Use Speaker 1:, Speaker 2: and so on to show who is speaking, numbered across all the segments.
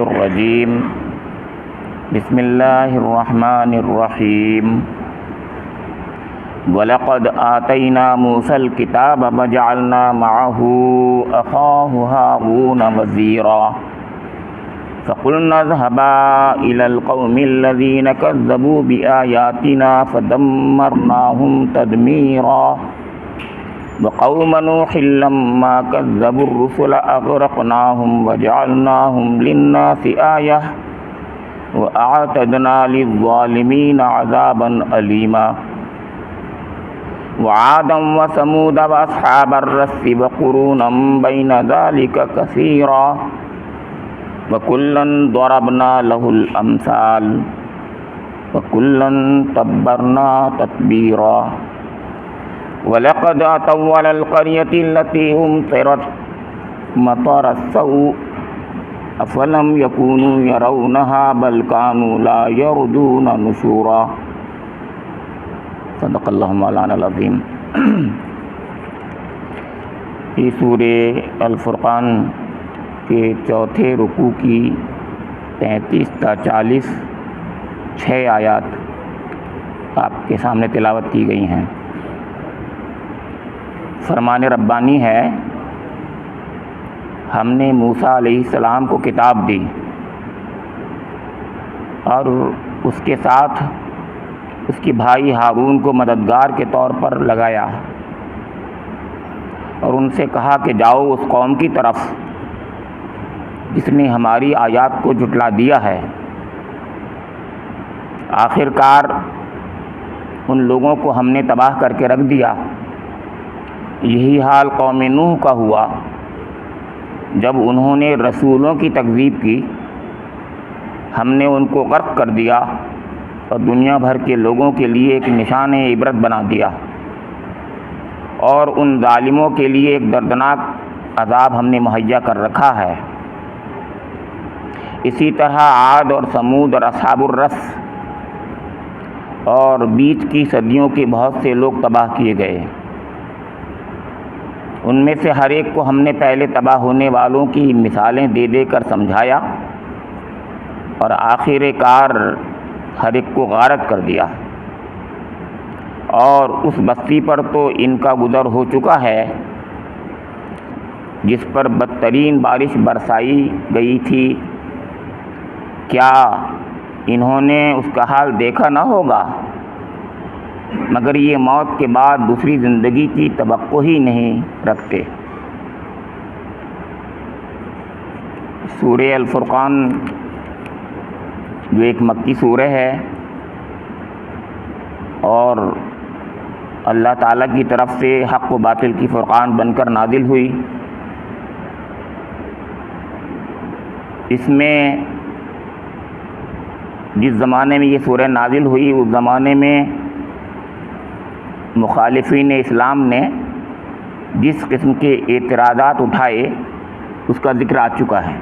Speaker 1: الرجیم بسم اللہ الرحمن الرحیم وَلَقَدْ آتَيْنَا مُوسَى الْكِتَابَ وَجَعَلْنَا مَعَهُ أَخَاهُ هَارُونَ وَزِيرًا فَقُلْنَا اذْهَبَا إِلَى الْقَوْمِ الَّذِينَ كَذَّبُوا بِآيَاتِنَا فَدَمَّرْنَاهُمْ تَدْمِيرًا وقوم نوح لما كذبوا الرسل أغرقناهم وجعلناهم للناس آية وأعتدنا للظالمين عذابا أليما وعادا وثمود وأصحاب الرس وقرونا بين ذلك كثيرا وكلا ضربنا له الأمثال وكلا تبرنا تتبيرا وَلَقَدْ أَتَوْا عَلَى الْقَرْيَةِ الَّتِي أُمْطِرَتْ مَطَرَ السَّوْءِ أَفَلَمْ يَكُونُوا يَرَوْنَهَا بَلْ كَانُوا لَا يَرْجُونَ نُشُورًا صدق اللہ مولانا العظیم۔ یہ سورہ الفرقان کے چوتھے رکوع کی 33 تا 40 6 آیات آپ کے سامنے تلاوت کی گئی ہیں۔ فرمان ربانی ہے، ہم نے موسیٰ علیہ السلام کو کتاب دی اور اس کے ساتھ اس کے بھائی ہارون کو مددگار کے طور پر لگایا اور ان سے کہا کہ جاؤ اس قوم کی طرف جس نے ہماری آیات کو جھٹلا دیا ہے۔ آخر کار ان لوگوں کو ہم نے تباہ کر کے رکھ دیا۔ یہی حال قوم نوح کا ہوا جب انہوں نے رسولوں کی تکذیب کی، ہم نے ان کو غرق کر دیا اور دنیا بھر کے لوگوں کے لیے ایک نشان عبرت بنا دیا، اور ان ظالموں کے لیے ایک دردناک عذاب ہم نے مہیا کر رکھا ہے۔ اسی طرح عاد اور ثمود اور اصحاب الرس اور بیچ کی صدیوں کے بہت سے لوگ تباہ کیے گئے۔ ان میں سے ہر ایک کو ہم نے پہلے تباہ ہونے والوں کی مثالیں دے دے کر سمجھایا اور آخر کار ہر ایک کو غارق کر دیا، اور اس بستی پر تو ان کا گزر ہو چکا ہے جس پر بدترین بارش برسائی گئی تھی۔ کیا انہوں نے اس کا حال دیکھا نہ ہوگا؟ مگر یہ موت کے بعد دوسری زندگی کی توقع ہی نہیں رکھتے۔ سورہ الفرقان جو ایک مکی سورہ ہے اور اللہ تعالیٰ کی طرف سے حق و باطل کی فرقان بن کر نازل ہوئی، اس میں جس زمانے میں یہ سورہ نازل ہوئی اس زمانے میں مخالفین اسلام نے جس قسم کے اعتراضات اٹھائے اس کا ذکر آ چکا ہے۔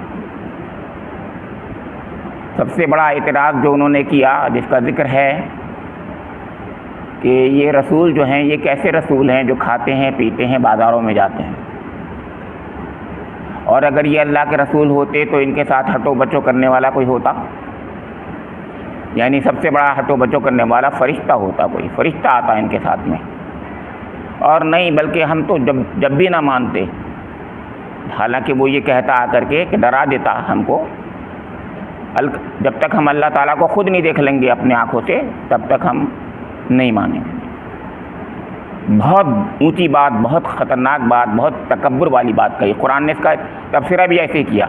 Speaker 1: سب سے بڑا اعتراض جو انہوں نے کیا، جس کا ذکر ہے کہ یہ رسول جو ہیں یہ کیسے رسول ہیں جو کھاتے ہیں پیتے ہیں بازاروں میں جاتے ہیں، اور اگر یہ اللہ کے رسول ہوتے تو ان کے ساتھ ہٹو بچو کرنے والا کوئی ہوتا، یعنی سب سے بڑا ہٹو بچو کرنے والا فرشتہ ہوتا، کوئی فرشتہ آتا ان کے ساتھ میں، اور نہیں بلکہ ہم تو جب بھی نہ مانتے، حالانکہ وہ یہ کہتا آ کر کے کہ ڈرا دیتا ہم کو، جب تک ہم اللہ تعالیٰ کو خود نہیں دیکھ لیں گے اپنے آنکھوں سے تب تک ہم نہیں مانیں گے۔ بہت اونچی بات، بہت خطرناک بات، بہت تکبر والی بات کہی۔ قرآن نے اس کا تبصرہ بھی ایسے کیا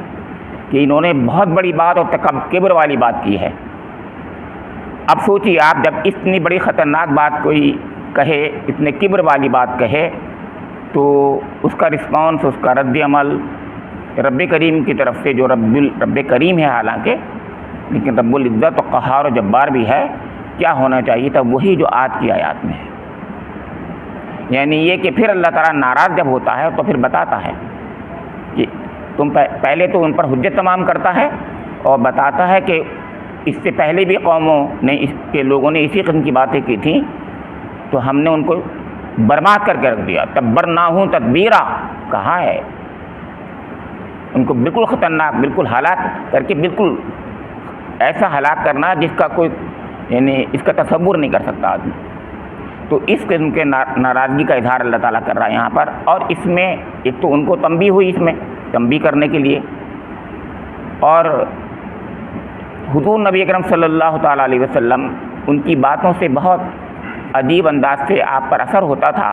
Speaker 1: کہ انہوں نے بہت بڑی بات اور تکبر والی بات کی ہے۔ اب سوچیے آپ، جب اتنی بڑی خطرناک بات کوئی کہے، اتنے کبر والی بات کہے، تو اس کا رسپانس، اس کا رد عمل رب کریم کی طرف سے، جو رب کریم ہے حالانکہ، لیکن رب العزت و قہار و جبار بھی ہے، کیا ہونا چاہیے تھا؟ وہی جو آج کی آیات میں ہے، یعنی یہ کہ پھر اللہ تعالیٰ ناراض جب ہوتا ہے تو پھر بتاتا ہے کہ تم پہلے تو ان پر حجت تمام کرتا ہے اور بتاتا ہے کہ اس سے پہلے بھی قوموں نے اس کے لوگوں نے اسی قسم کی باتیں کی تھیں تو ہم نے ان کو برباد کر کے رکھ دیا۔ تبرناہم تدبیرا کہا ہے، ان کو بالکل خطرناک، بالکل ہلاک کر کے، بالکل ایسا ہلاک کرنا جس کا کوئی یعنی اس کا تصور نہیں کر سکتا آدمی۔ تو اس قسم کے ناراضگی کا اظہار اللہ تعالیٰ کر رہا ہے یہاں پر، اور اس میں ایک تو ان کو تنبیہ ہوئی، اس میں تنبیہ کرنے کے لیے، اور حضور نبی اکرم صلی اللہ تعالیٰ علیہ وسلم ان کی باتوں سے بہت عجیب انداز سے آپ پر اثر ہوتا تھا،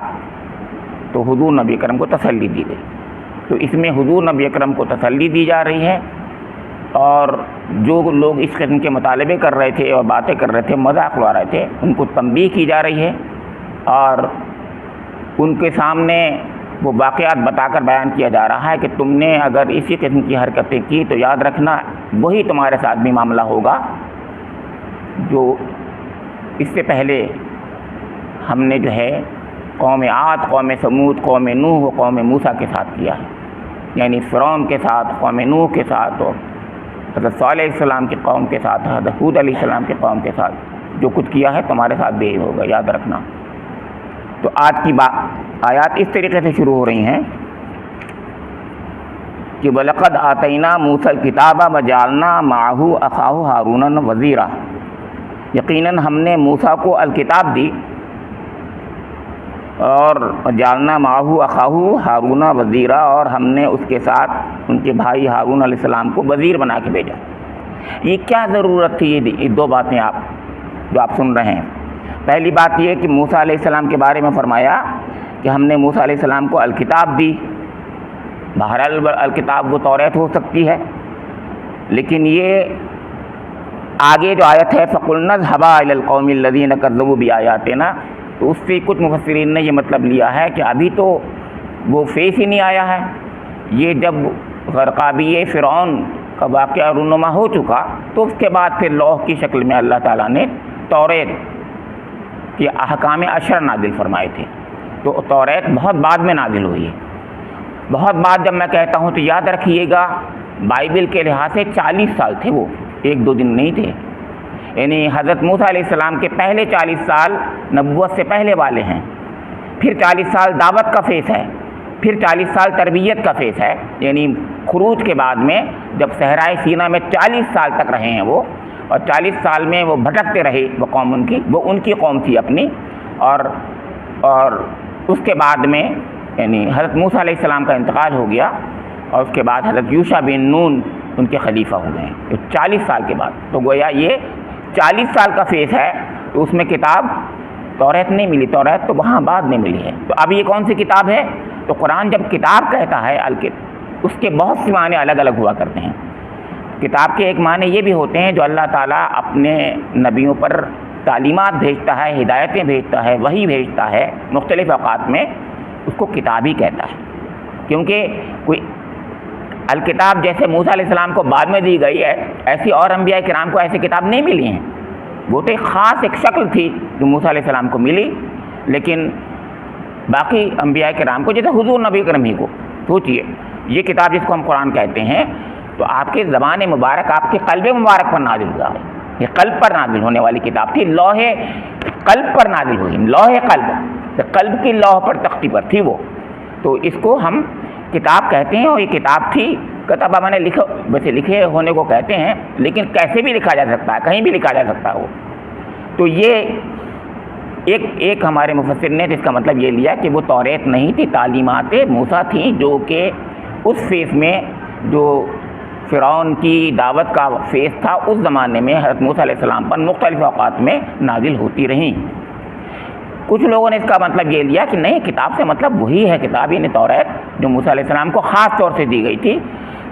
Speaker 1: تو حضور نبی اکرم کو تسلی دی گئی۔ تو اس میں حضور نبی اکرم کو تسلی دی جا رہی ہے، اور جو لوگ اس قسم کے مطالبے کر رہے تھے اور باتیں کر رہے تھے، مذاق اڑا رہے تھے، ان کو تنبیہ کی جا رہی ہے، اور ان کے سامنے وہ واقعات بتا کر بیان کیا جا رہا ہے کہ تم نے اگر اسی قسم کی حرکتیں کی تو یاد رکھنا وہی تمہارے ساتھ بھی معاملہ ہوگا جو اس سے پہلے ہم نے جو ہے قوم عاد، قوم سمود، قوم نوح و قوم موسیٰ کے ساتھ کیا ہے، یعنی فرعون کے ساتھ، قوم نوح کے ساتھ، اور حضرت صالح علیہ السلام کی قوم کے ساتھ، حضرت ہود علیہ السلام کی قوم کے ساتھ جو کچھ کیا ہے تمہارے ساتھ بھی ہوگا، یاد رکھنا۔ تو آج کی آیات اس طریقے سے شروع ہو رہی ہیں کہ وَلَقَدْ آتَيْنَا مُوسَى الْكِتَابَ وَجَعَلْنَا مَعَهُ أَخَاهُ هَارُونَ وَزِيرًا، یقیناً ہم نے موسیٰ کو الکتاب دی، اور جعلنا معه أخاه ہارون وزیرا، اور ہم نے اس کے ساتھ ان کے بھائی ہارون علیہ السلام کو وزیر بنا کے بھیجا۔ یہ کیا ضرورت تھی یہ دو باتیں جو آپ سن رہے ہیں؟ پہلی بات یہ کہ موسیٰ علیہ السلام کے بارے میں فرمایا کہ ہم نے موسیٰ علیہ السلام کو الکتاب دی۔ بہرحال الکتاب وہ توریت ہو سکتی ہے، لیکن یہ آگے جو آیت ہے فَقُلْنَا اذْهَبَا إِلَى الْقَوْمِ الَّذِينَ كَذَّبُوا بِآيَاتِنَا، تو اس سے کچھ مفسرین نے یہ مطلب لیا ہے کہ ابھی تو وہ فیس ہی نہیں آیا ہے، یہ جب غرقابی فرعون کا واقعہ رونما ہو چکا تو اس کے بعد پھر لوح کی شکل میں اللہ تعالیٰ نے توریت کے احکام عشر نازل فرمائے تھے۔ تو توریت بہت بعد میں نازل ہوئی ہے، بہت بعد جب میں کہتا ہوں تو یاد رکھیے گا بائبل کے لحاظ سے 40 سال تھے، وہ 1-2 دن نہیں تھے، یعنی حضرت موسیٰ علیہ السلام کے پہلے 40 سال نبوت سے پہلے والے ہیں، پھر 40 سال دعوت کا فیس ہے، پھر 40 سال تربیت کا فیس ہے، یعنی خروج کے بعد میں جب صحرائے سینا میں 40 سال تک رہے ہیں وہ، اور 40 سال میں وہ بھٹکتے رہے، وہ قوم ان کی قوم تھی اپنی، اور اس کے بعد میں یعنی حضرت موسیٰ علیہ السلام کا انتقال ہو گیا، اور اس کے بعد حضرت یوشع بن نون ان کے خلیفہ ہو گئے ہیں 40 سال کے بعد۔ تو گویا یہ 40 سال کا فیس ہے، تو اس میں کتاب توریت نہیں ملی، توریت تو وہاں بعد میں ملی ہے۔ تو اب یہ کون سی کتاب ہے؟ تو قرآن جب کتاب کہتا ہے اس کے بہت سی معنی الگ الگ ہوا کرتے ہیں۔ کتاب کے ایک معنی یہ بھی ہوتے ہیں جو اللہ تعالیٰ اپنے نبیوں پر تعلیمات بھیجتا ہے، ہدایتیں بھیجتا ہے، وحی بھیجتا ہے مختلف اوقات میں، اس کو کتاب ہی کہتا ہے، کیونکہ کوئی الکتاب جیسے موسیٰ علیہ السلام کو بعد میں دی گئی ہے، ایسی اور انبیاء کرام کو ایسی کتاب نہیں ملی ہیں، وہ تو ایک خاص ایک شکل تھی جو موسیٰ علیہ السلام کو ملی، لیکن باقی انبیاء کرام کو جیسے حضور نبی کرم ہی کو سوچئے، یہ کتاب جس کو ہم قرآن کہتے ہیں تو آپ کے زبان مبارک، آپ کے قلب مبارک پر نازل ہوا ہے، یہ قلب پر نازل ہونے والی کتاب تھی، لوح قلب پر نازل ہوئی، لوح قلب کی لوح پر تختی پر تھی وہ، تو اس کو ہم کتاب کہتے ہیں، اور یہ کتاب تھی، کتابہ میں نے ویسے لکھے ہونے کو کہتے ہیں، لیکن کیسے بھی لکھا جا سکتا ہے، کہیں بھی لکھا جا سکتا ہے وہ۔ تو یہ ایک ہمارے مفسر نے جس کا مطلب یہ لیا کہ وہ توریت نہیں تھی، تعلیمات موسیٰ تھیں، جو کہ اس فیس میں جو فرعون کی دعوت کا فیس تھا اس زمانے میں حضرت موسیٰ علیہ السلام پر مختلف اوقات میں نازل ہوتی رہیں۔ کچھ لوگوں نے اس کا مطلب یہ لیا کہ نہیں، کتاب سے مطلب وہی ہے کتاب، یعنی توریت جو موسیٰ علیہ السلام کو خاص طور سے دی گئی تھی،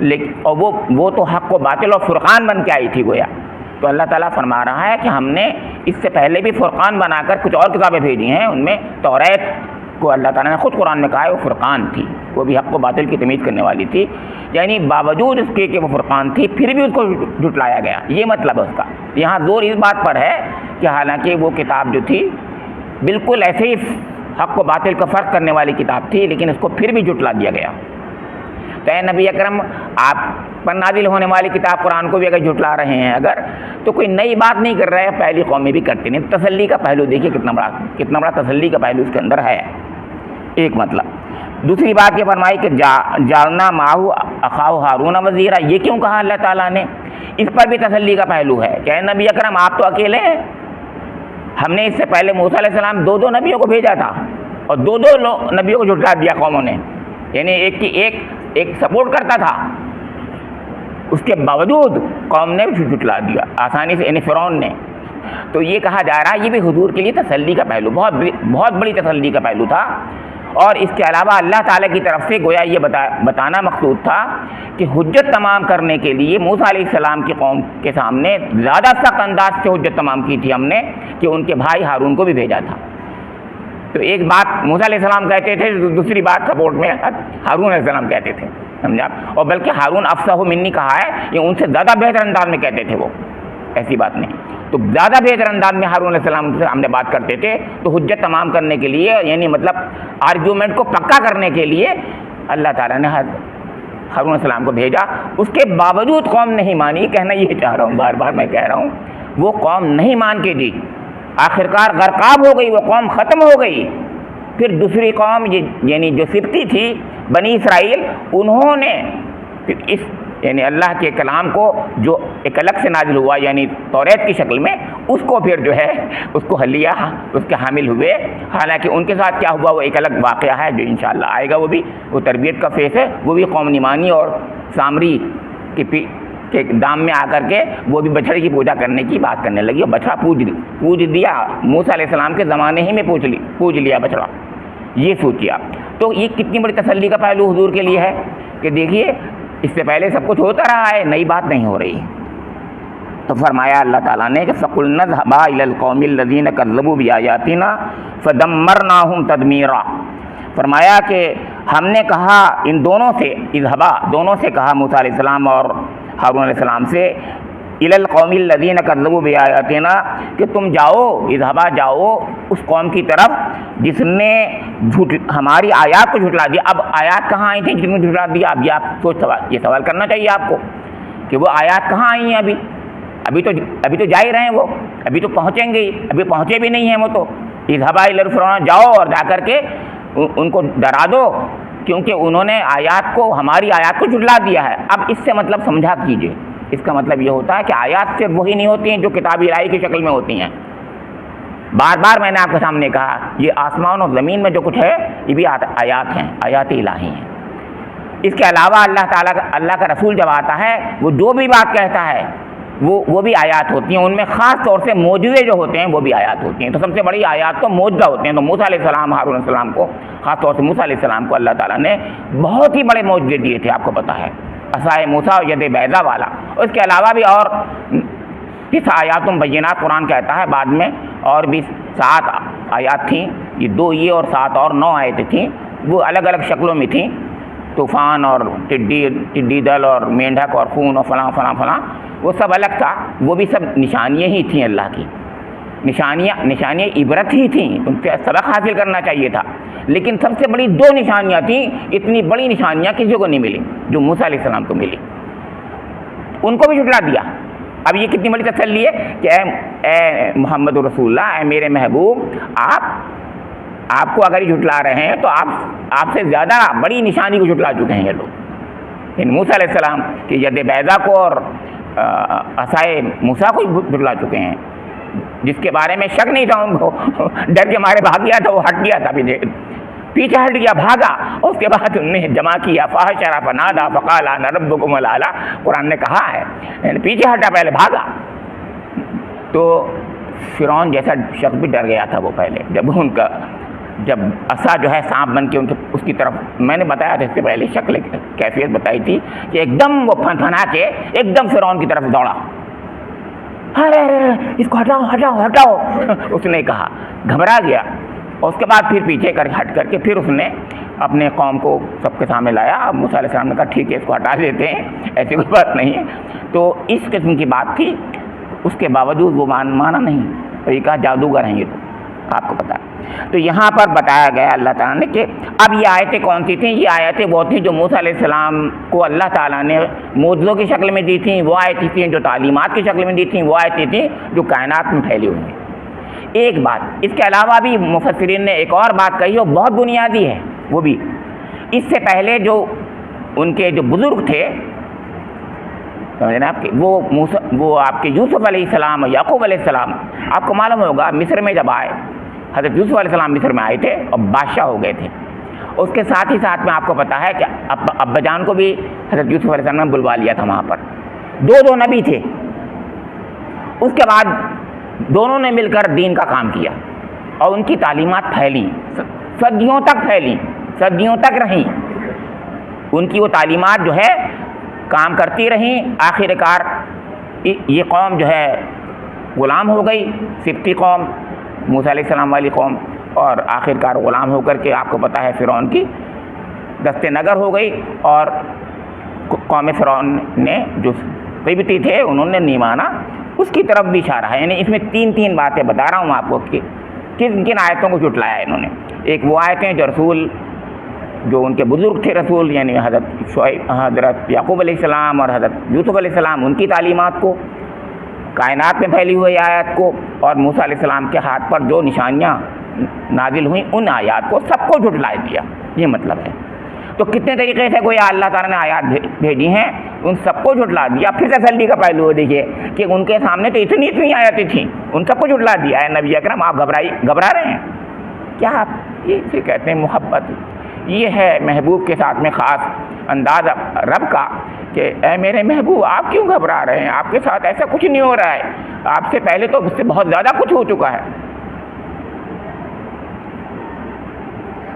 Speaker 1: لیکن اور وہ تو حق و باطل اور فرقان بن کے آئی تھی گویا۔ تو اللہ تعالیٰ فرما رہا ہے کہ ہم نے اس سے پہلے بھی فرقان بنا کر کچھ اور کتابیں بھیجی ہیں، ان میں توریت کو اللہ تعالیٰ نے خود قرآن میں کہا ہے وہ فرقان تھی، وہ بھی حق و باطل کی تمیز کرنے والی تھی، یعنی باوجود اس کے کہ وہ فرقان تھی پھر بھی اس کو جھٹلایا گیا، یہ مطلب ہے اس کا۔ یہاں زور اس بات پر ہے کہ حالانکہ وہ کتاب جو تھی بالکل ایسے ہی حق و باطل کا فرق کرنے والی کتاب تھی، لیکن اس کو پھر بھی جھٹلا دیا گیا۔ تو اے نبی اکرم، آپ پر نازل ہونے والی کتاب قرآن کو بھی اگر جھٹلا رہے ہیں اگر، تو کوئی نئی بات نہیں کر رہے، پہلی قومیں بھی کرتی نہیں۔ تسلی کا پہلو دیکھیے کتنا بڑا تسلی کا پہلو اس کے اندر ہے، ایک مطلب۔ دوسری بات یہ فرمائی کہ جعلنا معہ اخاہ ہارون وزیرا، یہ کیوں کہا اللہ تعالیٰ نے؟ اس پر بھی تسلی کا پہلو ہے کہ نبی اکرم آپ تو اکیلے ہیں، ہم نے اس سے پہلے موسیٰ علیہ السلام دو نبیوں کو بھیجا تھا اور دو نبیوں کو جھٹلا دیا قوموں نے، یعنی ایک کی ایک سپورٹ کرتا تھا، اس کے باوجود قوم نے جھٹلا دیا آسانی سے، یعنی فرعون نے۔ تو یہ کہا جا رہا ہے یہ بھی حضور کے لیے تسلی کا پہلو، بہت بڑی تسلی کا پہلو تھا۔ اور اس کے علاوہ اللہ تعالیٰ کی طرف سے گویا یہ بتانا مقصود تھا کہ حجت تمام کرنے کے لیے موسیٰ علیہ السلام کی قوم کے سامنے زیادہ سخت انداز سے حجت تمام کی تھی ہم نے، کہ ان کے بھائی ہارون کو بھی بھیجا تھا۔ تو ایک بات موسیٰ علیہ السلام کہتے تھے، دوسری بات سپورٹ میں ہارون علیہ السلام کہتے تھے، سمجھا؟ اور بلکہ ہارون افصح منی کہا ہے، یہ ان سے زیادہ بہتر انداز میں کہتے تھے وہ، ایسی بات نہیں۔ تو زیادہ بہتر انداز میں ہارون علیہ السلام سے ہم نے بات کرتے تھے، تو حجت تمام کرنے کے لیے، یعنی مطلب آرگیومنٹ کو پکا کرنے کے لیے اللہ تعالیٰ نے ہارون علیہ السلام کو بھیجا۔ اس کے باوجود قوم نہیں مانی، کہنا یہ چاہ رہا ہوں، بار بار میں کہہ رہا ہوں، وہ قوم نہیں مان کے دی، آخرکار غرقاب ہو گئی، وہ قوم ختم ہو گئی۔ پھر دوسری قوم یعنی جو سبطی تھی بنی اسرائیل، انہوں نے اس یعنی اللہ کے کلام کو جو ایک الگ سے نازل ہوا یعنی توریت کی شکل میں، اس کو پھر جو ہے اس کو لیا، اس کے حامل ہوئے۔ حالانکہ ان کے ساتھ کیا ہوا وہ ایک الگ واقعہ ہے جو انشاءاللہ آئے گا، وہ بھی وہ تربیت کا فیس ہے۔ وہ بھی قوم نیمانی اور سامری کے دام میں آ کر کے وہ بھی بچھڑے کی پوجا کرنے کی بات کرنے لگی، اور بچھڑا پوج دیا، موسیٰ علیہ السلام کے زمانے ہی میں پوج لیا بچھڑا۔ یہ سوچیا تو یہ کتنی بڑی تسلی کا پہلو حضور کے لیے ہے کہ دیکھیے اس سے پہلے سب کچھ ہوتا رہا ہے، نئی بات نہیں ہو رہی۔ تو فرمایا اللہ تعالیٰ نے کہ فَقُلْنَا اذْهَبَا إِلَى الْقَوْمِ الَّذِينَ كَذَّبُوا بِآيَاتِنَا فَدَمَّرْنَاهُمْ تَدْمِيرًا۔ فرمایا کہ ہم نے کہا ان دونوں سے، اذهبا دونوں سے کہا، موسیٰ علیہ السلام اور ہارون علیہ السلام سے، إِلَى الْقَوْمِ الَّذِينَ كَذَّبُوا بِآيَاتِنَا، کہ تم جاؤ، اذهبا جاؤ اس قوم کی طرف جس نے ہماری آیات کو جھٹلا دیا۔ اب آیات کہاں آئی تھیں جن نے جھٹلا دیا؟ اب یہ سوال کرنا چاہیے آپ کو کہ وہ آیات کہاں آئی ہیں؟ ابھی تو جا ہی رہے ہیں، وہ ابھی تو پہنچیں گے، ابھی پہنچے بھی نہیں ہیں وہ تو۔ اذهبا إلى فرعون، جاؤ اور جا کر کے ان کو ڈرا دو، کیونکہ انہوں نے آیات کو، ہماری آیات کو جھٹلا دیا ہے۔ اب اس سے مطلب سمجھا کیجئے، اس کا مطلب یہ ہوتا ہے کہ آیات صرف وہی نہیں ہوتی ہیں جو کتاب الہی کی شکل میں ہوتی ہیں۔ بار بار میں نے آپ کے سامنے کہا یہ آسمان اور زمین میں جو کچھ ہے یہ بھی آیات ہیں، آیات الہی ہیں۔ اس کے علاوہ اللہ کا رسول جب آتا ہے وہ جو بھی بات کہتا ہے وہ بھی آیات ہوتی ہیں، ان میں خاص طور سے معجزے جو ہوتے ہیں وہ بھی آیات ہوتی ہیں۔ تو سب سے بڑی آیات تو معجزہ ہوتے ہیں۔ تو موسیٰ علیہ السلام، ہارون علیہ السلام کو، خاص طور سے موسیٰ علیہ السلام کو اللہ تعالیٰ نے بہت ہی بڑے معجزے دیے تھے، آپ کو پتہ ہے، عصائے موسیٰ ید بیضا والا۔ اور اس کے علاوہ بھی اور 9 آیات بینات قرآن کہتا ہے، بعد میں اور بھی 7 آیات تھیں، یہ 2 یہ اور 7 اور 9 آیتیں تھیں، وہ الگ الگ شکلوں میں تھیں، طوفان اور ٹڈی دل اور مینڈھک اور خون اور فلاں فلاں فلاں، وہ سب الگ تھا، وہ بھی سب نشانیاں ہی تھیں، اللہ کی نشانیاں عبرت ہی تھیں، ان سے سبق حاصل کرنا چاہیے تھا۔ لیکن سب سے بڑی 2 نشانیاں تھیں، اتنی بڑی نشانیاں کسی کو نہیں ملی جو موسیٰ علیہ السلام کو ملی، ان کو بھی جھٹلا دیا۔ اب یہ کتنی بڑی تسلی ہے کہ اے محمد رسول اللہ، اے میرے محبوب، آپ کو اگر یہ جھٹلا رہے ہیں تو آپ سے زیادہ بڑی نشانی کو جھٹلا چکے ہیں یہ لوگ، یعنی موسیٰ علیہ السلام کی ید بیضا کو اور عصائے موسیٰ کو جھٹلا چکے ہیں، جس کے بارے میں شک نہیں تھا ان کو، ڈر کے مارے بھاگ گیا تھا، وہ ہٹ گیا تھا، پیچھے ہٹ گیا، بھاگا، اور اس کے بعد انہوں نے جمع کیا، فحشر فنادى فقال انا ربكم الاعلى، قرآن نے کہا ہے، یعنی پیچھے ہٹا، پہلے بھاگا۔ تو فرعون جیسا شخص بھی ڈر گیا تھا وہ پہلے، جب عصا جو ہے سانپ بن کے اس کی طرف، میں نے بتایا تھا اس سے پہلے شکل کیفیت بتائی تھی کہ ایک دم وہ پھنا کے ایک دم فرعون کی طرف دوڑا، ارے اس کو ہٹاؤ ہٹاؤ ہٹاؤ، اس نے کہا، گھبرا گیا، اور اس کے بعد پھر پیچھے ہٹ کر کے پھر اس نے اپنے قوم کو سب کے سامنے لایا۔ موسیٰ علیہ السلام نے کہا ٹھیک ہے اس کو ہٹا دیتے ہیں، ایسی کوئی بات نہیں ہے۔ تو اس قسم کی بات تھی، اس کے باوجود وہ مانا نہیں، اور یہ کہا جادوگر ہیں یہ تو، آپ کو پتا ہے۔ تو یہاں پر بتایا گیا اللہ تعالیٰ نے کہ اب یہ آیتیں کون سی تھیں؟ یہ آیتیں وہ تھیں جو موسیٰ علیہ السلام کو اللہ تعالیٰ نے معجزوں کی شکل میں دی تھیں، وہ آیتیں تھیں جو تعلیمات کی شکل میں دی تھیں، وہ آیتیں تھیں جو کائنات میں پھیلی ہوئی ہیں۔ ایک بات اس کے علاوہ بھی مفسرین نے ایک اور بات کہی، وہ بہت بنیادی ہے، وہ بھی اس سے پہلے جو ان کے جو بزرگ تھے سمجھے نا آپ کے، وہ آپ کے یوسف علیہ السلام، یعقوب علیہ السلام، آپ کو معلوم ہوگا مصر میں جب آئے، حضرت یوسف علیہ السلام مصر میں آئے تھے اور بادشاہ ہو گئے تھے. اس کے ساتھ ہی ساتھ میں آپ کو پتا ہے کہ ابا جان کو بھی حضرت یوسف علیہ السلام نے بلوا لیا تھا وہاں پر. دو نبی تھے. اس کے بعد دونوں نے مل کر دین کا کام کیا اور ان کی تعلیمات پھیلی، صدیوں تک پھیلی، صدیوں تک رہیں. ان کی وہ تعلیمات جو ہے کام کرتی رہیں. آخر کار یہ قوم جو ہے غلام ہو گئی، سبتی قوم، موسیٰ علیہ السلام والی قوم، اور آخر کار غلام ہو کر کے آپ کو پتہ ہے فرعون کی دست نگر ہو گئی. اور قوم فرعون نے جو قبطی تھے انہوں نے نہیں مانا، اس کی طرف بھی اشارہ ہے. یعنی اس میں تین باتیں بتا رہا ہوں آپ کو کہ کن آیتوں کو جھٹلایا انہوں نے. ایک وہ آیتیں جو رسول، جو ان کے بزرگ تھے رسول، یعنی حضرت یعقوب علیہ السلام اور حضرت یوسف علیہ السلام، ان کی تعلیمات کو، کائنات میں پھیلی ہوئی آیات کو، اور موسیٰ علیہ السلام کے ہاتھ پر جو نشانیاں نازل ہوئیں ان آیات کو، سب کو جھٹلا دیا. یہ مطلب ہے. تو کتنے طریقے سے گویا اللہ تعالیٰ نے آیات بھیجی ہیں، ان سب کو جھٹلا دیا. پھر تسلی کا پہلو دیکھیے کہ ان کے سامنے تو اتنی آیتیں تھیں، ان سب کو جھٹلا دیا ہے. نبی اکرم آپ گھبرا رہے ہیں کیا؟ آپ یہ سے کہتے ہیں محبت. یہ ہے محبوب کے ساتھ میں خاص انداز رب کا کہ اے میرے محبوب آپ کیوں گھبرا رہے ہیں؟ آپ کے ساتھ ایسا کچھ نہیں ہو رہا ہے. آپ سے پہلے تو اس سے بہت زیادہ کچھ ہو چکا ہے.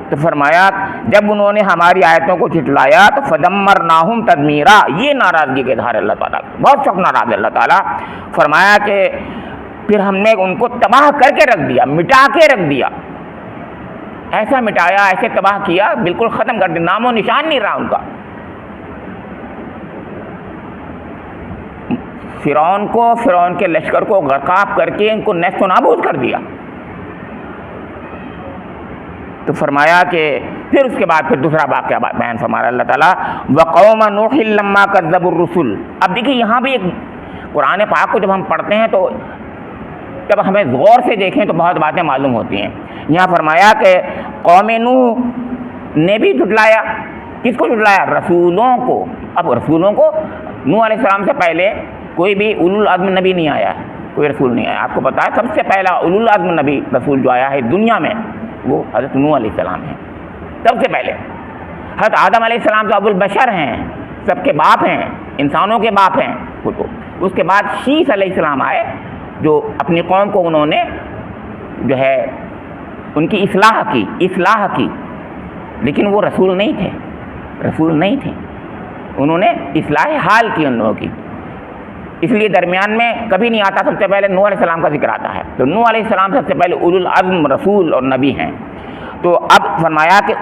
Speaker 1: تو فرمایا جب انہوں نے ہماری آیتوں کو جھٹلایا تو فدمرناہم تدمیرا. یہ ناراضگی کے اظہار اللہ تعالیٰ، بہت سخت ناراض اللہ تعالیٰ. فرمایا کہ پھر ہم نے ان کو تباہ کر کے رکھ دیا، مٹا کے رکھ دیا. ایسا مٹایا، ایسے تباہ کیا، بالکل ختم کر دیا، نام و نشان نہیں رہا ان کا. فرعون کے لشکر کو غرقاب کر کے ان کو نیست و نابود کر دیا. تو فرمایا کہ پھر اس کے بعد پھر دوسرا واقعہ بیان فرمایا اللہ تعالیٰ وقوم نوح لما کذبوا الرسل. اب دیکھیے یہاں بھی ایک قرآن پاک کو جب ہم پڑھتے ہیں تو جب ہمیں غور سے دیکھیں تو بہت باتیں معلوم ہوتی ہیں. یہاں فرمایا کہ قوم نوح نے بھی جھٹلایا. کس کو جھٹلایا؟ رسولوں کو. اب رسولوں کو نوح علیہ السلام سے پہلے کوئی بھی اولو العزم نبی نہیں آیا ہے، کوئی رسول نہیں آیا. آپ کو پتا ہے سب سے پہلا اولو العزم نبی رسول جو آیا ہے دنیا میں وہ حضرت نوح علیہ السلام ہیں. سب سے پہلے حضرت آدم علیہ السلام تو ابو البشر ہیں، سب کے باپ ہیں، انسانوں کے باپ ہیں. اس کے بعد شیس علیہ السلام آئے جو اپنی قوم کو انہوں نے جو ہے ان کی اصلاح کی، لیکن وہ رسول نہیں تھے. انہوں نے اصلاح حال کی ان لوگوں کی. اس لیے درمیان میں کبھی نہیں آتا، سب سے پہلے نوح علیہ السلام کا ذکر آتا ہے. تو نوح علیہ السلام سب سے پہلے اولو العزم رسول اور نبی ہیں. تو اب فرمایا کہ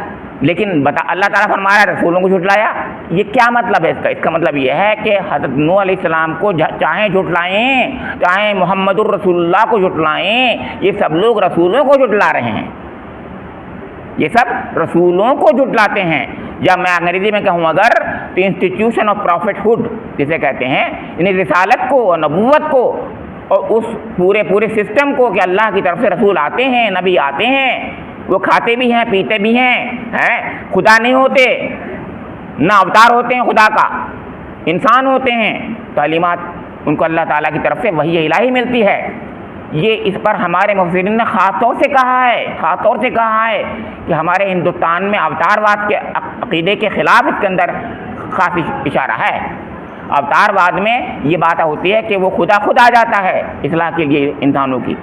Speaker 1: لیکن اللہ تعالیٰ فرمایا رسولوں کو جھٹلایا. یہ کیا مطلب ہے اس کا؟ اس کا مطلب یہ ہے کہ حضرت نوح علیہ السلام کو چاہیں جھٹلائیں، چاہیں محمد الرسول اللہ کو جھٹلائیں، یہ سب لوگ رسولوں کو جھٹلا رہے ہیں. یہ سب رسولوں کو جھٹلاتے ہیں. یا میں انگریزی میں کہوں اگر تو انسٹیٹیوشن آف پروفٹ ہوڈ جسے کہتے ہیں، یعنی رسالت کو اور نبوت کو اور اس پورے سسٹم کو کہ اللہ کی طرف سے رسول آتے ہیں، نبی آتے ہیں، وہ کھاتے بھی ہیں، پیتے بھی ہیں، خدا نہیں ہوتے، نہ اوتار ہوتے ہیں خدا کا، انسان ہوتے ہیں. تعلیمات ان کو اللہ تعالیٰ کی طرف سے وحی الہی ملتی ہے. یہ اس پر ہمارے مفسرین نے خاص طور سے کہا ہے کہ ہمارے ہندوستان میں اوتار واد کے عقیدے کے خلاف اس کے اندر خاص اشارہ ہے. اوتار واد میں یہ بات ہوتی ہے کہ وہ خدا خود آ جاتا ہے اصلاح کے لیے انسانوں کی،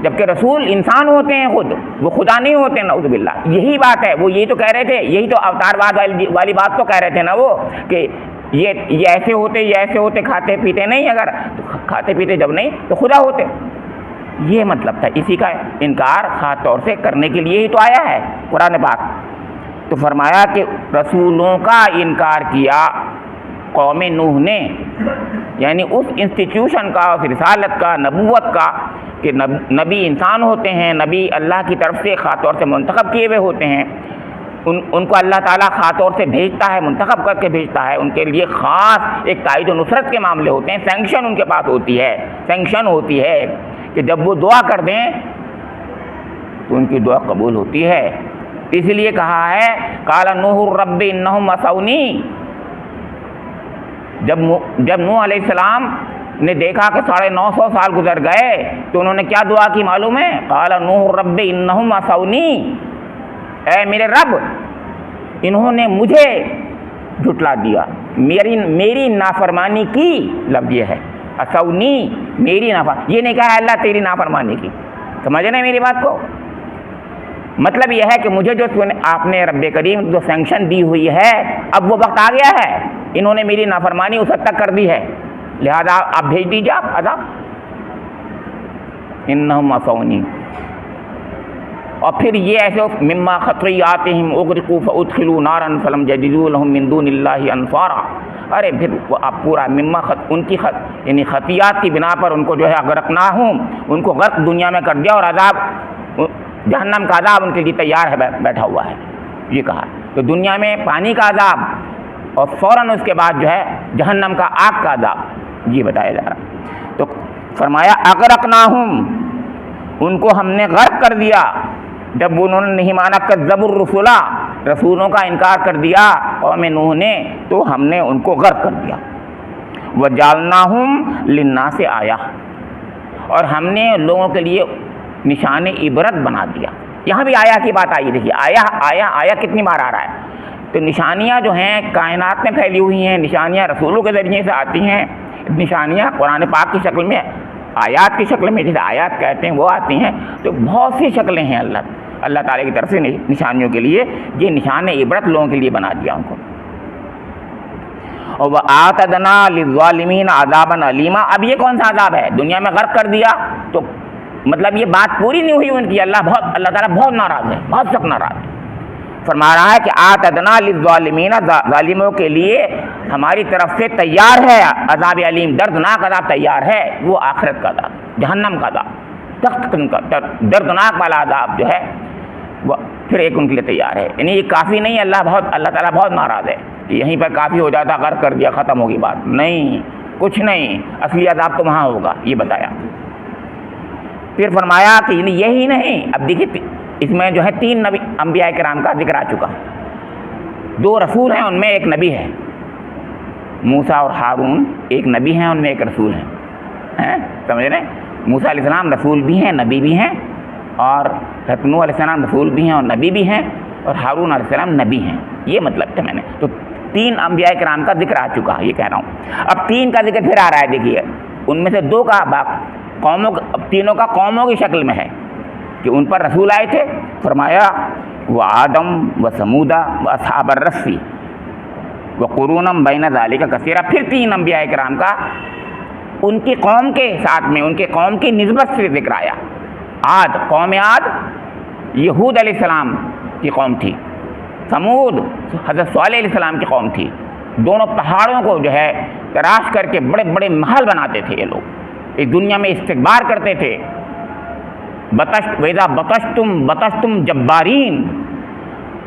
Speaker 1: جبکہ رسول انسان ہوتے ہیں خود، وہ خدا نہیں ہوتے. نعوذ باللہ. یہی بات ہے. وہ یہی تو کہہ رہے تھے، یہی تو اوتار واد والی بات تو کہہ رہے تھے نا وہ کہ یہ ایسے ہوتے کھاتے پیتے نہیں، اگر کھاتے پیتے جب نہیں تو خدا ہوتے. یہ مطلب تھا. اسی کا انکار خاص طور سے کرنے کے لیے ہی تو آیا ہے قرآن پاک. تو فرمایا کہ رسولوں کا انکار کیا قوم نوح نے، یعنی اس انسٹیٹیوشن کا، اس رسالت کا، نبوت کا کہ نبی انسان ہوتے ہیں، نبی اللہ کی طرف سے خاص طور سے منتخب کیے ہوئے ہوتے ہیں. ان کو اللہ تعالیٰ خاص طور سے بھیجتا ہے، منتخب کر کے بھیجتا ہے. ان کے لیے خاص ایک تائید و نصرت کے معاملے ہوتے ہیں. سینکشن ان کے پاس ہوتی ہے کہ جب وہ دعا کر دیں تو ان کی دعا قبول ہوتی ہے. اس لیے کہا ہے قال نوح رب انہم عصونی، جب نوح علیہ السلام نے دیکھا کہ 950 سال گزر گئے تو انہوں نے کیا دعا کی معلوم ہے؟ قال نوح رب انہم عصونی، اے میرے رب انہوں نے مجھے جھٹلا دیا، میری نافرمانی کی، لفظ یہ ہے عصونی، میری نافرمانی، یہ نہیں کہا اللہ تیری نافرمانی کی، سمجھ رہے ہیں میری بات کو؟ مطلب یہ ہے کہ مجھے جو آپ نے رب کریم جو سینکشن دی ہوئی ہے اب وہ وقت آ گیا ہے، انہوں نے میری نافرمانی اس حد تک کر دی ہے، لہذا آپ بھیج دیجیے آپ عذاب، انہم عصونی۔ اور پھر یہ ایسے مما خطیئاتہم اغرقوا فادخلوا نارا فلم یجدوا لہم من دون اللہ انصارا، ارے پھر آپ پورا ان کی یعنی خطیات کی بنا پر ان کو جو ہے اغرقناہم، ان کو غرق دنیا میں کر دیا اور عذاب جہنم کا عذاب ان کے لیے تیار ہے، بیٹھا ہوا ہے، یہ کہا۔ تو دنیا میں پانی کا عذاب اور فوراً اس کے بعد جو ہے جہنم کا آگ کا عذاب یہ بتایا جا رہا۔ تو فرمایا اغرقناہم، ان کو ہم نے غرق کر دیا جب انہوں نے نہیں مانا، کذبوا الرسل، رسولوں کا انکار کر دیا قوم نوح نے، تو ہم نے ان کو غرق کر دیا۔ وجعلناہم للناس آیہ، اور ہم نے لوگوں کے لیے نشان عبرت بنا دیا۔ یہاں بھی آیا کی بات آئی، دیکھیے آیا کتنی بار آ رہا ہے۔ تو نشانیاں جو ہیں کائنات میں پھیلی ہوئی ہیں، نشانیاں رسولوں کے ذریعے سے آتی ہیں، نشانیاں قرآن پاک کی شکل میں، آیات کی شکل میں، جسے آیات کہتے ہیں وہ آتی ہیں۔ تو بہت سی شکلیں ہیں اللہ تعالیٰ کی طرف سے نشانیوں کے لیے، یہ نشان عبرت لوگوں کے لیے بنا دیا ان کو۔ اور وَآتَدْنَا لِلظَّالِمِينَ عَذَابًا أَلِيمًا، اب یہ کون سا عذاب ہے؟ دنیا میں غرق کر دیا تو مطلب یہ بات پوری نہیں ہوئی ان کی، اللہ تعالیٰ بہت ناراض ہے، بہت سخت ناراض ہے۔ فرما رہا ہے کہ آتدنا للظالمین، ظالموں کے لیے ہماری طرف سے تیار ہے عذاب علیم، دردناک عذاب تیار ہے، وہ آخرت کا عذاب، جہنم کا عذاب، سخت دردناک والا عذاب جو ہے وہ پھر ایک ان کے لیے تیار ہے۔ یعنی یہ کافی نہیں، اللہ تعالیٰ بہت ناراض ہے، یہیں پر کافی ہو جاتا، غرق کر دیا ختم ہوگی بات، نہیں، کچھ نہیں، اصلی عذاب تو وہاں ہوگا، یہ بتایا۔ پھر فرمایا کہ یہی نہیں، اب دیکھیے اس میں جو ہے 3 نبی انبیاء کرام کا ذکر آ چکا، 2 رسول ہیں ان میں ایک نبی ہے، موسیٰ اور ہارون ایک نبی ہیں، ان میں ایک رسول ہیں، سمجھ رہے ہیں؟ موسیٰ علیہ السلام رسول بھی ہیں، نبی بھی ہیں، اور حضرت نوح علیہ السلام رسول بھی ہیں اور نبی بھی ہیں، اور ہارون علیہ السلام نبی ہیں، یہ مطلب تھا میں نے۔ تو 3 انبیاء کرام کا ذکر آ چکا، یہ کہہ رہا ہوں۔ اب 3 کا ذکر پھر آ رہا ہے، دیکھیے ان میں سے 2 کا قوموں، تینوں کا قوموں کی شکل میں ہے کہ ان پر رسول آئے تھے، فرمایا وآدم وثمودہ واصحاب الرس وقرونا بین ذلک کثیرا، پھر 3 انبیاء کرام کا ان کی قوم کے ساتھ میں، ان کے قوم کی نسبت سے ذکر آیا۔ قوم عاد یہود علیہ السلام کی قوم تھی، ثمود حضرت صالح علیہ السلام کی قوم تھی، دونوں پہاڑوں کو جو ہے تراش کر کے بڑے بڑے محل بناتے تھے یہ لوگ، اس دنیا میں استکبار کرتے تھے۔ وَإِذَا بَطَشْتُمْ جَبَّارِينَ،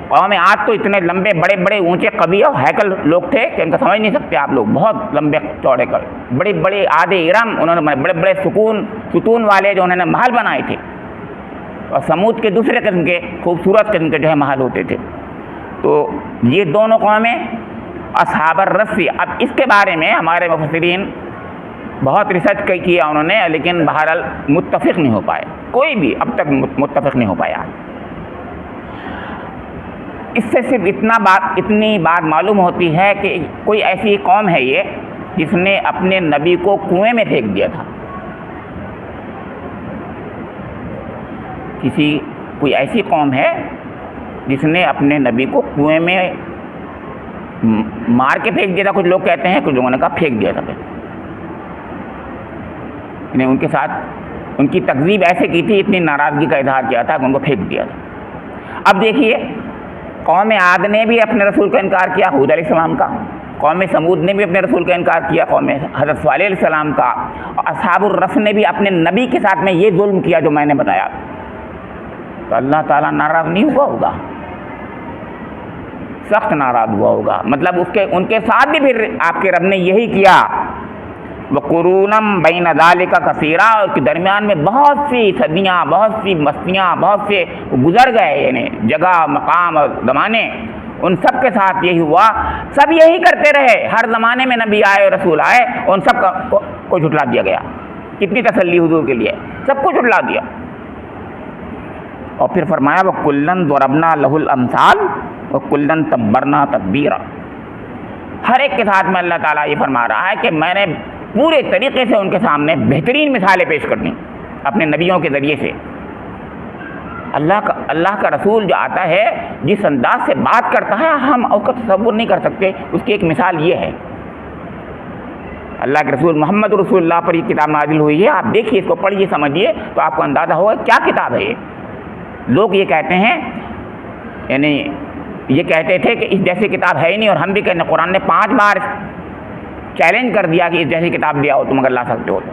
Speaker 1: قوم عاد تو اتنے لمبے بڑے بڑے اونچے قوی اور ہیکل لوگ تھے کہ ان کا سمجھ نہیں سکتے آپ لوگ، بہت لمبے چوڑے کر بڑے بڑے آدھے ارم، انہوں نے بڑے بڑے ستون والے جو انہوں نے محل بنائے تھے، اور سمود کے دوسرے قسم کے خوبصورت قسم کے جو ہے محل ہوتے تھے۔ تو یہ دونوں قومیں اصحاب الرس، اب اس کے بارے میں ہمارے مفسرین بہت ریسرچ کیا انہوں نے، لیکن بہرحال متفق نہیں ہو پائے، کوئی بھی اب تک متفق نہیں ہو پایا۔ اس سے صرف اتنی بات معلوم ہوتی ہے کہ کوئی ایسی قوم ہے یہ جس نے اپنے نبی کو کنویں میں پھینک دیا تھا، کوئی ایسی قوم ہے جس نے اپنے نبی کو کنویں میں مار کے پھینک دیا تھا، کچھ لوگ کہتے ہیں، کچھ لوگوں نے کہا پھینک دیا تھا، یعنی ان کے ساتھ ان کی تکذیب ایسے کی تھی، اتنی ناراضگی کا اظہار کیا تھا کہ ان کو پھینک دیا تھا۔ اب دیکھیے قوم عاد نے بھی اپنے رسول کا انکار کیا، ہود علیہ السلام کا، قوم سمود نے بھی اپنے رسول کا انکار کیا، قوم حضرت صالح علیہ السلام کا، اور اصحاب الرس نے بھی اپنے نبی کے ساتھ میں یہ ظلم کیا جو میں نے بتایا، تو اللہ تعالیٰ ناراض نہیں ہوا ہوگا، سخت ناراض ہوا ہوگا۔ مطلب ان کے ساتھ بھی پھر آپ کے رب نے یہی کیا، وقرونم بین ذالک کثیرا، اور کے درمیان میں بہت سی صدیاں، بہت سی مستیاں، بہت سے گزر گئے، یعنی جگہ، مقام اور زمانے، ان سب کے ساتھ یہی ہوا، سب یہی کرتے رہے، ہر زمانے میں نبی آئے اور رسول آئے، ان سب کو جھٹلا دیا گیا۔ کتنی تسلی حضور کے لیے، سب کو جھٹلا دیا۔ اور پھر فرمایا وَكُلًّا ضَرَبْنَا لَهُ الْأَمْثَالَ وَكُلًّا تَبَّرْنَا تَدْبِيرًا۔ ہر ایک کے ساتھ میں اللہ تعالیٰ یہ فرما رہا ہے کہ میں نے پورے طریقے سے ان کے سامنے بہترین مثالیں پیش کرنی اپنے نبیوں کے ذریعے سے۔ اللہ کا رسول جو آتا ہے، جس انداز سے بات کرتا ہے، ہم اس کا تصور نہیں کر سکتے۔ اس کی ایک مثال یہ ہے، اللہ کے رسول محمد رسول اللہ پر یہ کتاب نازل ہوئی ہے، آپ دیکھیے، اس کو پڑھیے، سمجھیے، تو آپ کو اندازہ ہوگا کیا کتاب ہے یہ۔ لوگ یہ کہتے ہیں، یعنی یہ کہتے تھے کہ اس جیسی کتاب ہے ہی نہیں، اور ہم بھی کہتے ہیں، قرآن نے 5 بار چیلنج کر دیا کہ اس جیسی کتاب لے آؤ تم اگر لا سکتے ہو تو۔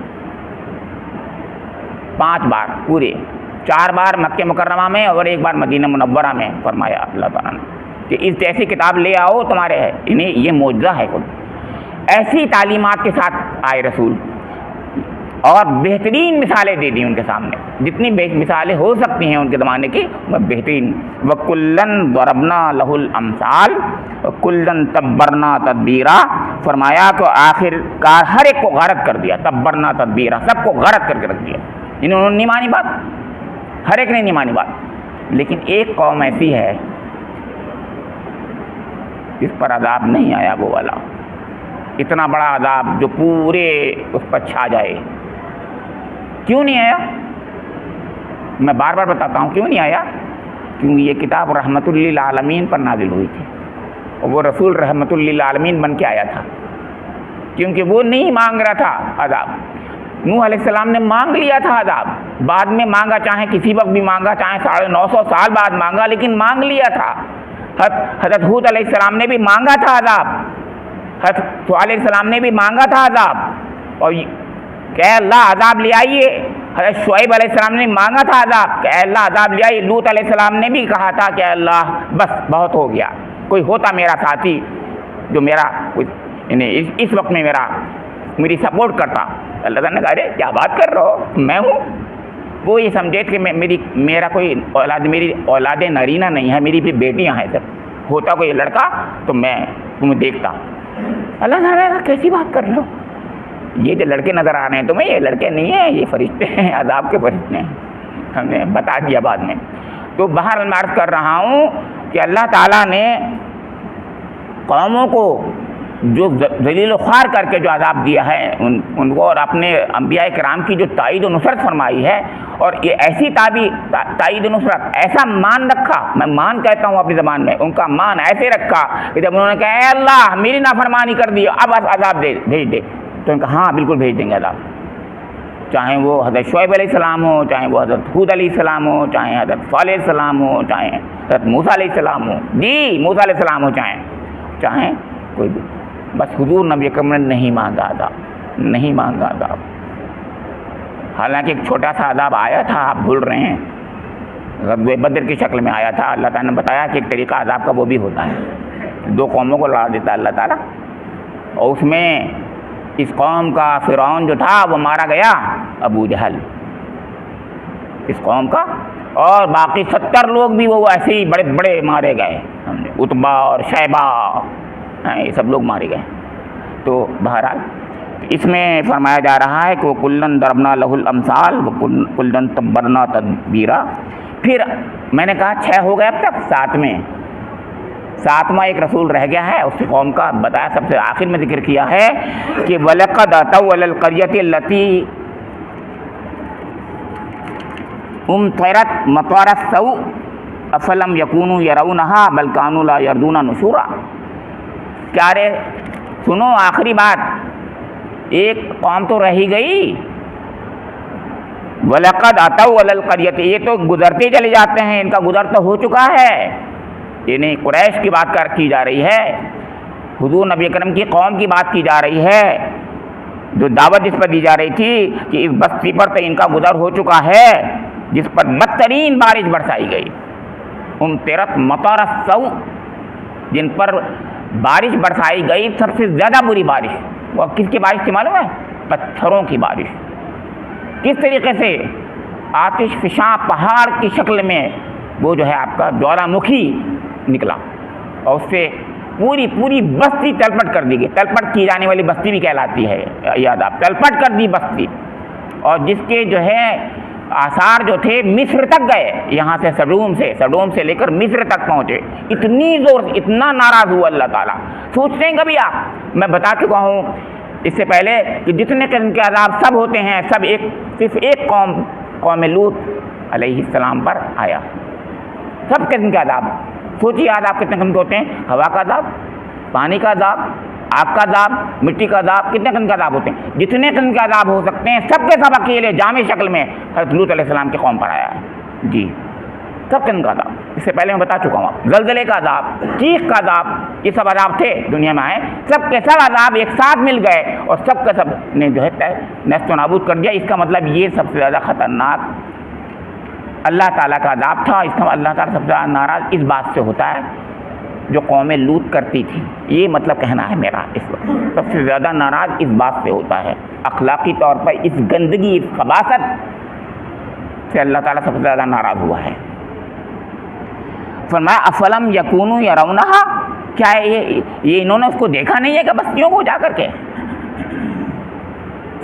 Speaker 1: 5 بار پورے، 4 بار مکہ مکرمہ میں اور 1 بار مدینہ منورہ میں فرمایا اللہ تعالیٰ نے کہ اس جیسی کتاب لے آؤ تمہارے ہے، یعنی یہ معجزہ ہے خود۔ ایسی تعلیمات کے ساتھ آئے رسول، اور بہترین مثالیں دے دی ان کے سامنے، جتنی مثالیں ہو سکتی ہیں ان کے زمانے کی، وہ بہترین۔ وَكُلًّا ضَرَبْنَا لَهُ الْأَمْثَالَ وَكُلًّا تَبَّرْنَا تَدْبِيرًا۔ فرمایا تو آخر کار ہر ایک کو غارت کر دیا، تبرنا تدبیرا، سب کو غارت کر کے رکھ دیا۔ انہوں نے نہیں مانی بات، ہر ایک نے نہیں مانی بات، لیکن ایک قوم ایسی ہے جس پر عذاب نہیں آیا، وہ والا اتنا بڑا عذاب جو پورے اس پر چھا جائے۔ کیوں نہیں آیا؟ میں بار بار بتاتا ہوں کیوں نہیں آیا، کیونکہ یہ کتاب رحمت للعالمین پر نازل ہوئی تھی، اور وہ رسول رحمت للعالمین بن کے آیا تھا، کیونکہ وہ نہیں مانگ رہا تھا عذاب۔ نوح علیہ السلام نے مانگ لیا تھا عذاب، بعد میں مانگا، چاہے کسی وقت بھی مانگا، چاہے 950 سال بعد مانگا، لیکن مانگ لیا تھا۔ حضرت ہود علیہ السلام نے بھی مانگا تھا عذاب، حضرت صالح علیہ السلام نے بھی مانگا تھا عذاب، اور کہ اللہ عذاب لے آئیے۔ حضرت شعیب علیہ السلام نے مانگا تھا عذاب، کہ اللہ عذاب لے آئیے۔ لوط علیہ السلام نے بھی کہا تھا کہ اللہ بس بہت ہو گیا، کوئی ہوتا میرا ساتھی جو میرا یعنی اس وقت میں میری سپورٹ کرتا۔ اللہ تعالیٰ نے کہا ارے کیا بات کر رہے ہو، میں ہوں۔ وہ یہ سمجھے کہ میرا کوئی اولاد، میری اولاد نرینہ نہیں ہے، میری بھی بیٹیاں ہیں، سب ہوتا کوئی لڑکا تو میں تمہیں دیکھتا۔ اللہ تعالیٰ نے کہا کیسی بات کر رہے ہو، یہ جو لڑکے نظر آ رہے ہیں تمہیں، یہ لڑکے نہیں ہیں، یہ فرشتے ہیں، عذاب کے فرشتے ہیں۔ ہم نے بتا دیا بعد میں۔ تو بہرحال میں عرض کر رہا ہوں کہ اللہ تعالیٰ نے قوموں کو جو ذلیل و خوار کر کے جو عذاب دیا ہے ان کو، اور اپنے انبیاء کرام کی جو تائید و نصرت فرمائی ہے، اور یہ ایسی تائید و نصرت، ایسا مان رکھا، میں مان کہتا ہوں اپنی زبان میں، ان کا مان ایسے رکھا کہ جب انہوں نے کہا اے اللہ میری نافرمانی کر دی، اب عذاب بھیج دے، تو ان کا ہاں بالکل بھیج دیں گے عذاب، چاہے وہ حضرت شعیب علیہ السلام ہو، چاہے وہ حضرت ہود علیہ السلام ہو، چاہے حضرت صالح علیہ السلام ہو، چاہے حضرت موسیٰ علیہ السلام ہو، موسیٰ علیہ السلام ہو، چاہے کوئی بھی، بس حضور نبی اکرم نے نہیں مانگا عذاب، نہیں مانگا عذاب۔ حالانکہ ایک چھوٹا سا عذاب آیا تھا، آپ بھول رہے ہیں، غزوہ بدر کی شکل میں آیا تھا۔ اللہ تعالیٰ نے بتایا کہ ایک طریقہ عذاب کا وہ بھی ہوتا ہے، 2 قوموں کو لڑا دیتا ہے اللہ تعالیٰ، اور اس میں اس قوم کا فرعون جو تھا وہ مارا گیا، ابو جہل اس قوم کا، اور باقی 70 لوگ بھی وہ ایسے ہی بڑے بڑے مارے گئے، عتبہ اور شیبہ، یہ سب لوگ مارے گئے۔ تو بہرحال اس میں فرمایا جا رہا ہے کہ وہ کلن ضربنا لہ الامثال و کلن تبرنا تدبیرا۔ پھر میں نے کہا 6 ہو گئے اب تک، 7واں ایک رسول رہ گیا ہے، اس کی قوم کا بتایا، سب سے آخر میں ذکر کیا ہے کہ وَلَقَدْ أَتَوْا عَلَى الْقَرْيَةِ الَّتِي أُمْطِرَتْ مَطَرَ السَّوْءِ أَفَلَمْ يَكُونُوا يَرَوْنَهَا بَلْ كَانُوا لَا يَرْجُونَ نُشُورًا۔ کیا رے سنو آخری بات، ایک قوم تو رہ ہی گئی، وَلَقَدْ أَتَوْا عَلَى الْقَرْيَةِ، یہ تو گزرتے چلے جاتے ہیں، ان کا گزر تو ہو چکا ہے، یہ نہیں قریش کی بات کی جا رہی ہے، حضور نبی اکرم کی قوم کی بات کی جا رہی ہے، جو دعوت جس پر دی جا رہی تھی کہ اس بستی پر تو ان کا گزر ہو چکا ہے، جس پر بدترین بارش برسائی گئی، امطرت مطر السوء، جن پر بارش برسائی گئی سب سے زیادہ بری بارش، وہ کس کی بارش تھی معلوم ہے؟ پتھروں کی بارش. کس طریقے سے؟ آتش فشاں پہاڑ کی شکل میں وہ جو ہے آپ کا جوالا مکھی نکلا اور اس سے پوری بستی تلپٹ کر دی گئی. تلپٹ کی جانے والی بستی بھی کہلاتی ہے یاد آپ, تلپٹ کر دی بستی. اور جس کے جو ہے آثار جو تھے مصر تک گئے, یہاں سے سڈوم سے لے کر مصر تک پہنچے. اتنی زور, اتنا ناراض ہوا اللہ تعالیٰ. سوچتے ہیں کبھی آپ؟ میں بتا چکا ہوں اس سے پہلے کہ جتنے قسم کے عذاب سب ہوتے ہیں, سب صرف ایک قوم لوط علیہ السلام پر آیا. سب قسم کے عذاب. سوچیے عذاب کتنے قسم کے ہوتے ہیں؟ ہوا کا عذاب, پانی کا عذاب, آگ کا عذاب, مٹی کا عذاب, کتنے قسم کے عذاب ہوتے ہیں. جتنے قسم کے عذاب ہو سکتے ہیں سب کے سب اکیلے جامع شکل میں حضرت لوط علیہ السلام کی قوم پر آیا ہے. جی, سب قسم کا عذاب. اس سے پہلے میں بتا چکا ہوں, زلزلے کا عذاب, چیخ کا عذاب, یہ سب عذاب تھے دنیا میں آئے. سب کے سب عذاب ایک ساتھ مل گئے اور سب کا سب نے جو ہے نیست و نابود کر دیا. اس کا مطلب یہ سب سے زیادہ خطرناک اللہ تعالیٰ کا عذاب تھا. اس کا اللہ تعالیٰ سب سے زیادہ ناراض اس بات سے ہوتا ہے جو قوم لوط کرتی تھی. یہ مطلب کہنا ہے میرا. اس وقت سب سے زیادہ ناراض اس بات سے ہوتا ہے, اخلاقی طور پر اس گندگی, اس خباثت سے اللہ تعالیٰ سب سے زیادہ ناراض ہوا ہے. فرمایا افلم یکونوا یرونہا, کیا یہ انہوں نے اس کو دیکھا نہیں ہے کہ بستیوں کو جا کر کے؟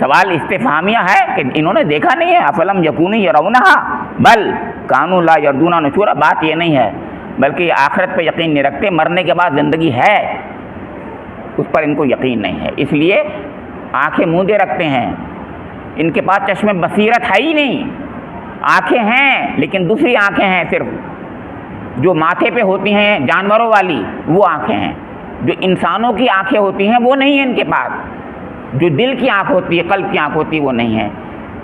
Speaker 1: سوال استفہامیہ ہے کہ انہوں نے دیکھا نہیں ہے. افلم یکونوا یرونہا بل کانوا لا یرجون نشورا. بات یہ نہیں ہے بلکہ آخرت پہ یقین نہیں رکھتے, مرنے کے بعد زندگی ہے اس پر ان کو یقین نہیں ہے, اس لیے آنکھیں موندے رکھتے ہیں. ان کے پاس چشم بصیرت ہے ہی نہیں. آنکھیں ہیں لیکن دوسری آنکھیں ہیں, صرف جو ماتھے پہ ہوتی ہیں جانوروں والی وہ آنکھیں ہیں. جو انسانوں کی آنکھیں ہوتی ہیں وہ نہیں ہیں ان کے پاس. جو دل کی آنکھ ہوتی ہے, قلب کی آنکھ ہوتی ہے, وہ نہیں ہے.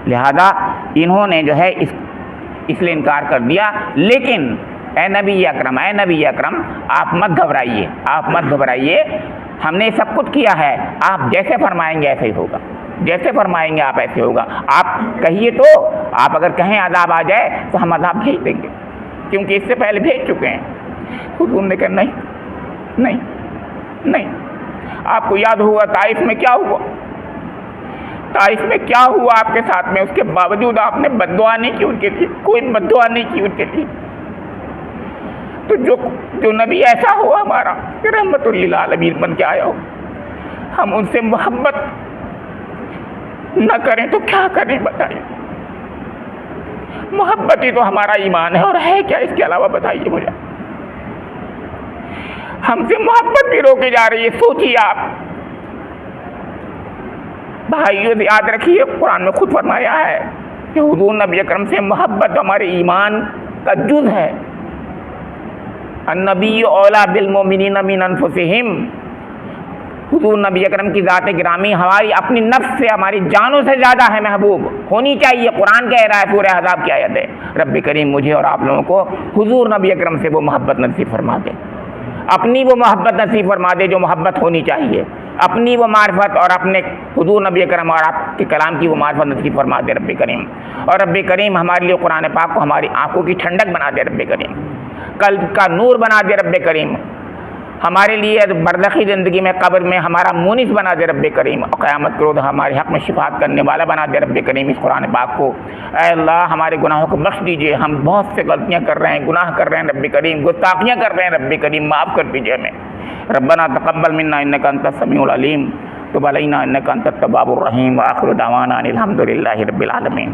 Speaker 1: لہذا انہوں نے جو ہے اس لیے انکار کر دیا. لیکن اے نبی اکرم آپ مت گھبرائیے, ہم نے سب کچھ کیا ہے, آپ جیسے فرمائیں گے ایسے ہی ہوگا, جیسے فرمائیں گے آپ ایسے ہوگا. آپ کہیے تو, آپ اگر کہیں عذاب آ جائے تو ہم عذاب بھیج دیں گے, کیونکہ اس سے پہلے بھیج چکے ہیں. حضور نے کہا نہیں. آپ کو یاد ہوگا طائف میں کیا ہوا, آپ کے ساتھ میں. اس کے باوجود آپ نے بد دعا نہیں کی ان کے لیے, کوئی بد دعا نہیں کی ان کے لیے. تو جو نبی ایسا ہو ہمارا کہ رحمت للعالمین بن کے آیا ہو, ہم ان سے محبت نہ کریں تو کیا کریں بتائیے. محبت ہی تو ہمارا ایمان ہے, اور ہے کیا اس کے علاوہ بتائیے مجھے. ہم سے محبت بھی روکی جا رہی ہے. سوچیے آپ بھائیوں, یاد رکھیے قرآن میں خود فرمایا ہے کہ حضور نبی اکرم سے محبت ہمارے ایمان کا جز ہے. النبی اولیٰ بالمؤمنین من انفسہم. حضور نبی اکرم کی ذات گرامی ہماری اپنی نفس سے, ہماری جانوں سے زیادہ ہے محبوب ہونی چاہیے. قرآن کہہ رہا ہے, سورہ احزاب کی آیت ہے. رب کریم مجھے اور آپ لوگوں کو حضور نبی اکرم سے وہ محبت نصیب فرما دے, اپنی وہ محبت نصیب فرما دے جو محبت ہونی چاہیے, اپنی وہ معرفت اور اپنے حضور نبی اکرم اور آپ کے کلام کی وہ معرفت نصیب فرما دے رب کریم. اور رب کریم ہمارے لیے قرآن پاک کو ہماری آنکھوں کی ٹھنڈک بنا دے رب کریم, قلب کا نور بنا دے رب کریم, ہمارے لیے برزخی زندگی میں قبر میں ہمارا مونس بنا دے رب کریم, اور قیامت کے روز ہمارے حق میں شفاعت کرنے والا بنا دے رب کریم اس قرآن پاک کو. اے اللہ ہمارے گناہوں کو بخش دیجئے, ہم بہت سے غلطیاں کر رہے ہیں, گناہ کر رہے ہیں رب کریم, گستاخیاں کر رہے ہیں رب کریم, معاف کر دیجئے ہمیں. ربنا تقبل منا انک انت السمیع العلیم تب علینا انک انت التواب الرحیم. وآخر دعوانا ان الحمد للہ رب العالمین.